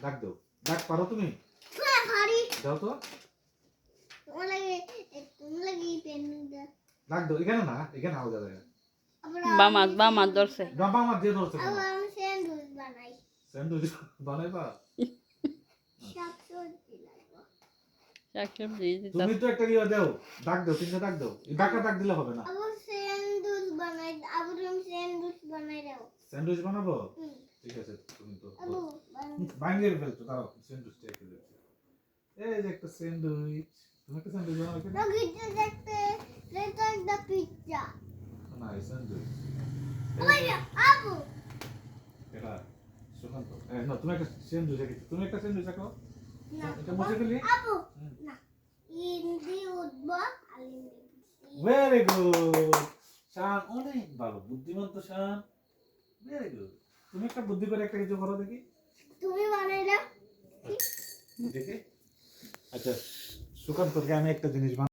ডাক দাও, ডাক পারো তুমি? হ্যাঁ পারি। দাও তো, তুমি লাগি পেন দাও। ডাক দাও। এখানে না, এখানে আলাদা জায়গা। বাম হাত ধরছে। বাবা আমার দিয়ে ধরছে কেন? আবার আমি স্যান্ডউইচ বানাই। স্যান্ডউইচ বানাইবা? শাকসবজি লাগবে। শাকসবজি তুমি তো একটা ইয়ে দাও, ডাক দাও, তিনটা ডাক দাও। এই ডাকা ডাক দিলে হবে না। আবার স্যান্ডউইচ বানাই। আবার আমি স্যান্ডউইচ বানাই দাও। স্যান্ডউইচ বানাবো? হুম। ঠিক আছে, তুমি তো আবু বানাই। ভাঙিয়ে ফেলতো, দাঁড়াও স্যান্ডউইচ টেকে দিচ্ছি। এই যে একটা স্যান্ডউইচ, তুমি একটা স্যান্ডউইচ বানাবে কি? লগিতে দেখতে এটা একটা পিজ্জা। না, এই স্যান্ডউইচ। ওই আবু এটা সুকান্ত। না, তুমি একটা স্যান্ডউইচ রেখেছো। তুমি একটা স্যান্ডউইচ রাখো। না এটা মুছে ফেলি। আবু না ইন্দি উঠবো আলিন্দি ভেরি গুড শান, অনেক ভালো, বুদ্ধিমান তো শান। Very good. তুমি একটা বুদ্ধি করে একটা কিছু করো দেখি। তুমি বানাই দাও দেখি। আচ্ছা সুকান্তকে আমি একটা জিনিস